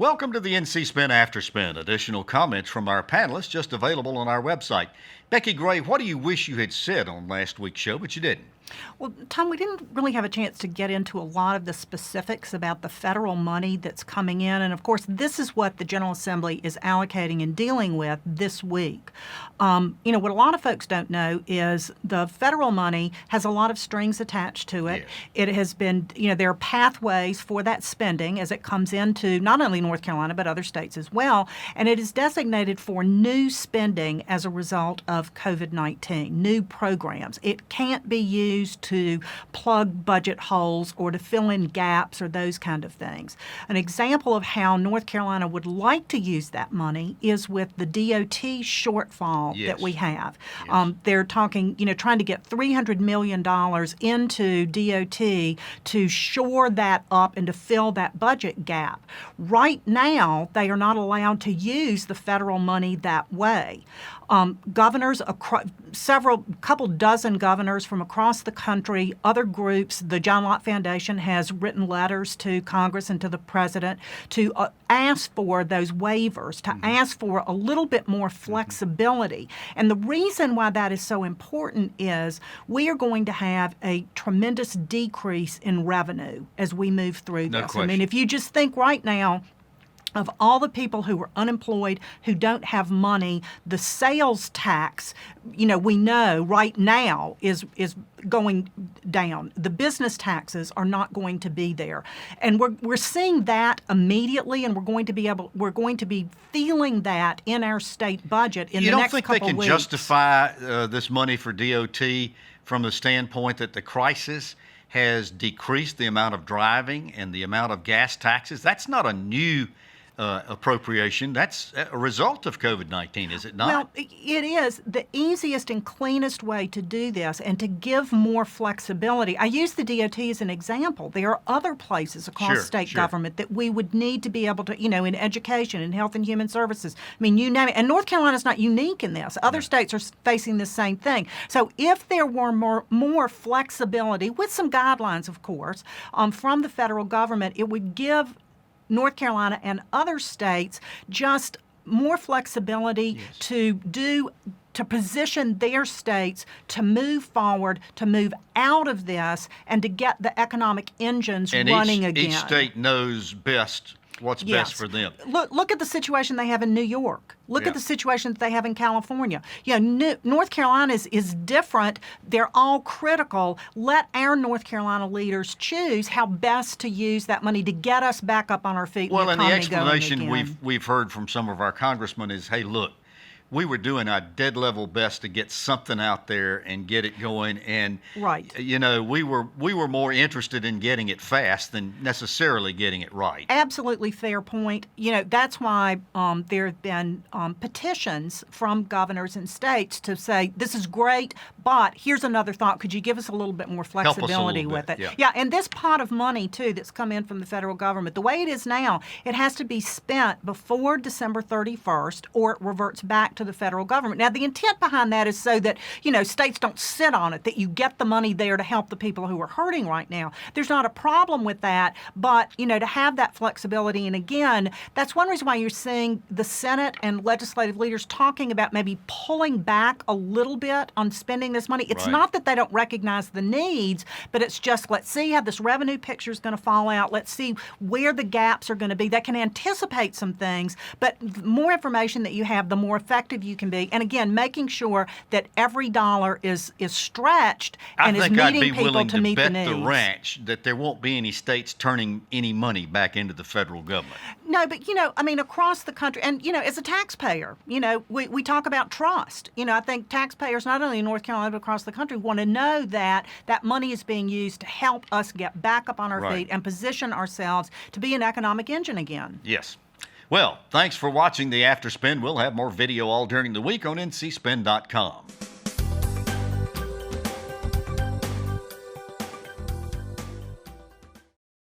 Welcome to the NC Spin After Spin. Additional comments from our panelists just available on our website. Becki Gray, what do you wish you had said on last week's show, but you didn't? Well, Tom, we didn't really have a chance to get into a lot of the specifics about the federal money that's coming in. And of course, this is what the General Assembly is allocating and dealing with this week. What a lot of folks don't know is the federal money has a lot of strings attached to it. Yes. It has been, there are pathways for that spending as it comes into not only North Carolina, but other states as well. And it is designated for new spending as a result of COVID-19, new programs. It can't be used to plug budget holes or to fill in gaps or those kind of things. An example of how North Carolina would like to use that money is with the DOT shortfall that we have. Yes. They're talking, trying to get $300 million into DOT to shore that up and to fill that budget gap. Right now, they are not allowed to use the federal money that way. Governors, couple dozen governors from across the country, other groups, the John Lott Foundation has written letters to Congress and to the President to ask for those waivers, to ask for a little bit more flexibility. And the reason why that is so important is we are going to have a tremendous decrease in revenue as we move through this. Question. I mean, if you just think right now, of all the people who are unemployed, who don't have money, the sales tax, we know right now is going down. The business taxes are not going to be there. And we're seeing that immediately, and we're going to be feeling that in our state budget in the next couple of weeks. You don't think they can justify this money for DOT from the standpoint that the crisis has decreased the amount of driving and the amount of gas taxes? That's not a new appropriation. That's a result of COVID-19, is it not? Well, it is. The easiest and cleanest way to do this and to give more flexibility. I use the DOT as an example. There are other places across state government that we would need to be able to, in education and health and human services. I mean, you name it. And North Carolina's not unique in this. Other states are facing the same thing. So if there were more flexibility, with some guidelines, of course, from the federal government, it would give North Carolina and other states just more flexibility to position their states to move forward, to move out of this, and to get the economic engines running again. Each state knows best what's best for them. Look at the situation they have in New York. Look at the situation that they have in California. North Carolina is different. They're all critical. Let our North Carolina leaders choose how best to use that money to get us back up on our feet. Well, and the explanation we've heard from some of our congressmen is, hey, look, we were doing our dead level best to get something out there and get it going. And, we were more interested in getting it fast than necessarily getting it right. Absolutely fair point. That's why there have been petitions from governors and states to say, this is great, but here's another thought. Could you give us a little bit more flexibility with it? Yeah, and this pot of money, too, that's come in from the federal government, the way it is now, it has to be spent before December 31st or it reverts back to the federal government. Now, the intent behind that is so that, states don't sit on it, that you get the money there to help the people who are hurting right now. There's not a problem with that, but, to have that flexibility, and again, that's one reason why you're seeing the Senate and legislative leaders talking about maybe pulling back a little bit on spending this money. It's not that they don't recognize the needs, but it's just, let's see how this revenue picture is going to fall out. Let's see where the gaps are going to be. They can anticipate some things, but the more information that you have, the more effective you can be. And again, making sure that every dollar is stretched and is meeting people to meet the needs. I think I'd be willing to bet the ranch that there won't be any states turning any money back into the federal government. No, but, across the country, and, as a taxpayer, we talk about trust. I think taxpayers, not only in North Carolina, but across the country, want to know that that money is being used to help us get back up on our feet and position ourselves to be an economic engine again. Yes. Well, thanks for watching the After Spin. We'll have more video all during the week on ncspin.com.